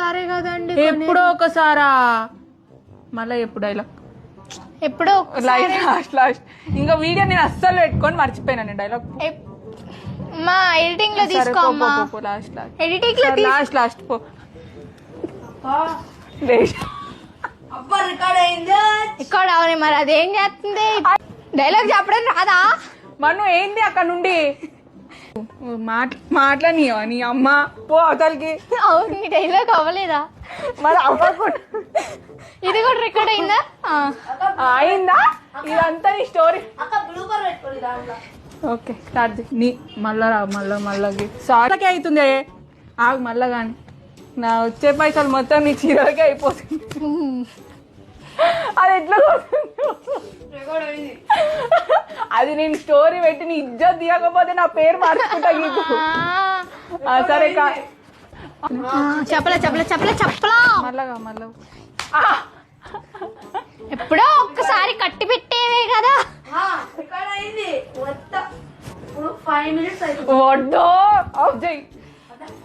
ఒక్కసారే కదండి. ఎప్పుడో ఒకసారా? మళ్ళీ ఎప్పుడు డైలాగ్? ఎప్పుడో లాస్ట్ ఇంకా వీడియో నేను అస్సలు పెట్టుకొని మర్చిపోయినా డైలాగ్. మా ఎడిటింగ్ లో తీసుకోమ్మా. ఎడిటింగ్ లో లాస్ట్ పో. ఇక్కడ అవును మరి అదేం చేస్తుంది? డైలాగ్ చెప్పడం రాదా? మనం ఏంది అక్కడ నుండి మాట్లాడియో నీ అమ్మ పో అవతలకి. అవును నీ డైలాగ్ అవ్వలేదా? మరి అవ్వకుండా ఇది కూడా రికార్డ్ అయిందా? అయిందా? ఇదంతా నీ స్టోరీ. ఓకే స్టార్ట్ నీ మళ్ళీ సార్కే అవుతుంది. ఆగు మళ్ళా కానీ నా వచ్చే పైసలు మొత్తం నీ చీరలకే అయిపోతుంది. అది ఎట్లా అది నేను స్టోరీ పెట్టి నీ ఇజ్జత్ తీయకపోతే నా పేరు మార్చుకుంటా. సరే చెప్పలా మళ్ళా ఎప్పుడో ఒక్కసారి కట్టి పెట్టేవే కదా. వడ్డో ఆఫ్ చేయి.